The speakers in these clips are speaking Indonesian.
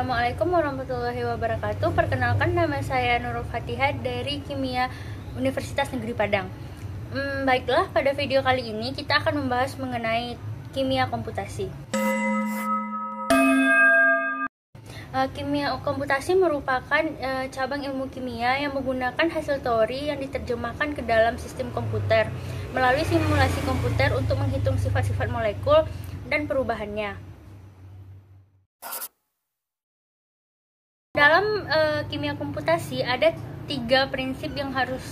Assalamualaikum warahmatullahi wabarakatuh. Perkenalkan, nama saya Nurul Fatihah dari Kimia Universitas Negeri Padang. Baiklah, pada video kali ini kita akan membahas mengenai kimia komputasi. Kimia komputasi merupakan cabang ilmu kimia yang menggunakan hasil teori yang diterjemahkan ke dalam sistem komputer melalui simulasi komputer untuk menghitung sifat-sifat molekul dan perubahannya. Dalam kimia komputasi ada 3 prinsip yang harus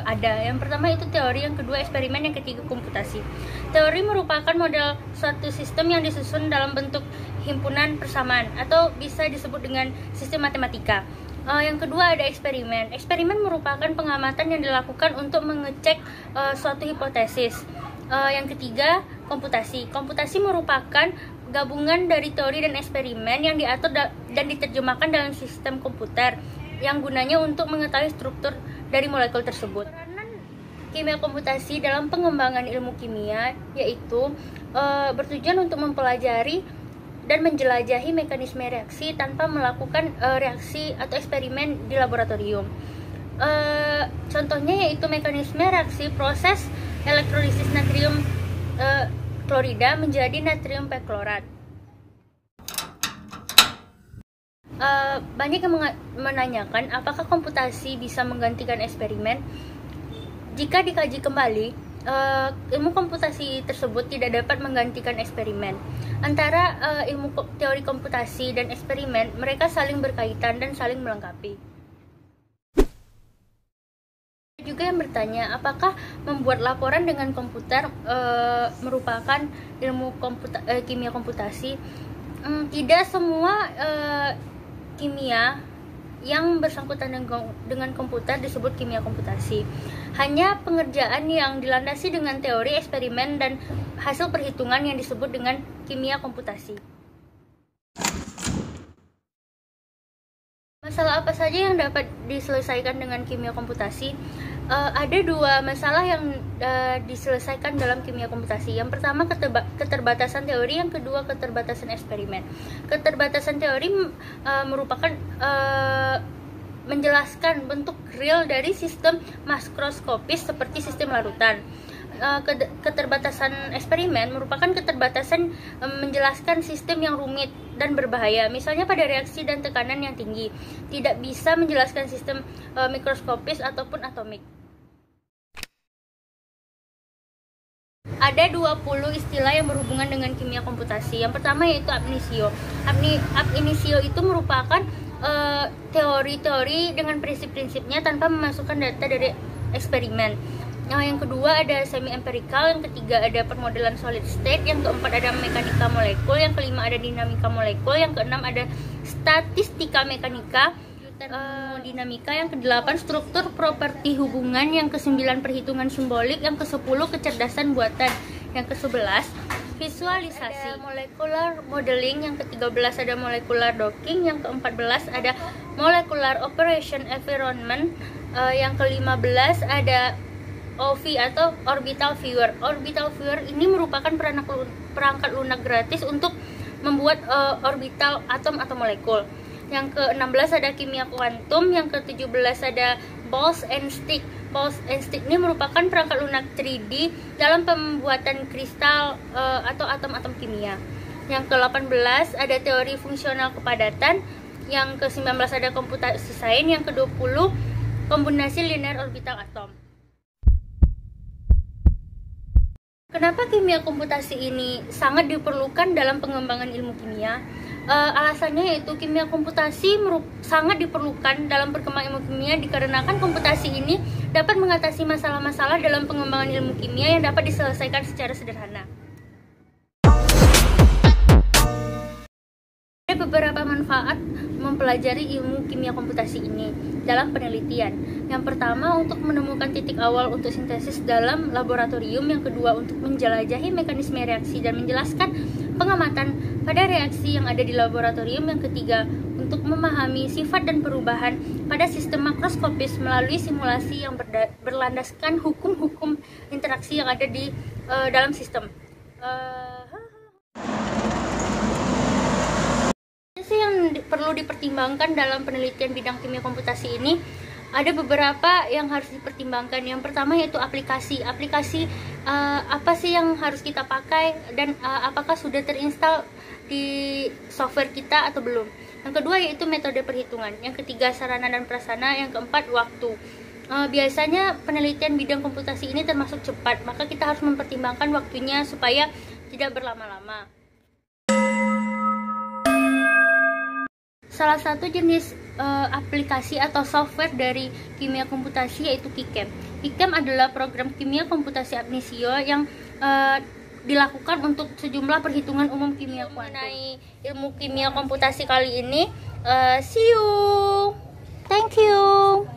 ada. Yang pertama itu teori, yang kedua eksperimen, yang ketiga komputasi. Teori merupakan model suatu sistem yang disusun dalam bentuk himpunan persamaan atau bisa disebut dengan sistem matematika. Yang kedua ada eksperimen. Eksperimen merupakan pengamatan yang dilakukan untuk mengecek suatu hipotesis. Yang ketiga komputasi. Komputasi merupakan gabungan dari teori dan eksperimen yang diatur dan diterjemahkan dalam sistem komputer yang gunanya untuk mengetahui struktur dari molekul tersebut. Peranan kimia komputasi dalam pengembangan ilmu kimia yaitu bertujuan untuk mempelajari dan menjelajahi mekanisme reaksi tanpa melakukan reaksi atau eksperimen di laboratorium. Contohnya yaitu mekanisme reaksi proses elektrolisis natrium klorida menjadi natrium perklorat. Banyak yang menanyakan apakah komputasi bisa menggantikan eksperimen. Jika dikaji kembali, ilmu komputasi tersebut tidak dapat menggantikan eksperimen. Antara ilmu teori komputasi dan eksperimen, mereka saling berkaitan dan saling melengkapi. Juga yang bertanya, apakah membuat laporan dengan komputer merupakan ilmu kimia komputasi? Tidak semua kimia yang bersangkutan dengan komputer disebut kimia komputasi. Hanya pengerjaan yang dilandasi dengan teori, eksperimen, dan hasil perhitungan yang disebut dengan kimia komputasi. Masalah apa saja yang dapat diselesaikan dengan kimia komputasi? Ada 2 masalah yang diselesaikan dalam kimia komputasi. Yang pertama keterbatasan teori, yang kedua keterbatasan eksperimen. Keterbatasan teori merupakan menjelaskan bentuk real dari sistem makroskopis seperti sistem larutan. Keterbatasan eksperimen merupakan keterbatasan menjelaskan sistem yang rumit dan berbahaya, misalnya pada reaksi dan tekanan yang tinggi, tidak bisa menjelaskan sistem mikroskopis ataupun atomik. Ada 20 istilah yang berhubungan dengan kimia komputasi. Yang pertama yaitu ab initio. Ab initio itu merupakan teori-teori dengan prinsip-prinsipnya tanpa memasukkan data dari eksperimen. Yang kedua ada semi empirical, yang ketiga ada permodelan solid state, yang keempat ada mekanika molekul, yang kelima ada dinamika molekul, yang keenam ada statistika mekanika, termodinamika, yang kedelapan struktur properti hubungan, yang kesembilan perhitungan simbolik, yang kesepuluh kecerdasan buatan, yang kesebelas visualisasi, ada molecular modeling, yang ke-13 ada molecular docking, yang ke-14 ada molecular operation environment, yang ke-15 ada OV atau orbital viewer. Orbital viewer ini merupakan perangkat lunak gratis untuk membuat orbital atom atau molekul. Yang ke-16 ada kimia kuantum, yang ke-17 ada balls and stick. Balls and stick ini merupakan perangkat lunak 3D dalam pembuatan kristal atau atom-atom kimia. Yang ke-18 ada teori fungsional kepadatan, yang ke-19 ada komputasi sains, yang ke-20 kombinasi linear orbital atom. Kenapa kimia komputasi ini sangat diperlukan dalam pengembangan ilmu kimia? Alasannya yaitu kimia komputasi sangat diperlukan dalam perkembangan ilmu kimia dikarenakan komputasi ini dapat mengatasi masalah-masalah dalam pengembangan ilmu kimia yang dapat diselesaikan secara sederhana. Ada beberapa manfaat mempelajari ilmu kimia komputasi ini dalam penelitian. Yang pertama untuk menemukan titik awal untuk sintesis dalam laboratorium, yang kedua untuk menjelajahi mekanisme reaksi dan menjelaskan pengamatan pada reaksi yang ada di laboratorium, yang ketiga untuk memahami sifat dan perubahan pada sistem makroskopis melalui simulasi yang berlandaskan hukum-hukum interaksi yang ada di dalam sistem. Sih yang perlu perlu dipertimbangkan dalam penelitian bidang kimia komputasi ini, ada beberapa yang harus dipertimbangkan. Yang pertama yaitu aplikasi apa sih yang harus kita pakai, dan apakah sudah terinstall di software kita atau belum. Yang kedua yaitu metode perhitungan. Yang ketiga sarana dan prasarana. Yang keempat waktu. Biasanya penelitian bidang komputasi ini termasuk cepat, maka kita harus mempertimbangkan waktunya supaya tidak berlama-lama. Salah satu jenis aplikasi atau software dari kimia komputasi yaitu KiChem. KiChem adalah program kimia komputasi Abnisio yang dilakukan untuk sejumlah perhitungan umum kimia kuantum. Mengenai ilmu kimia komputasi kali ini, see you, thank you.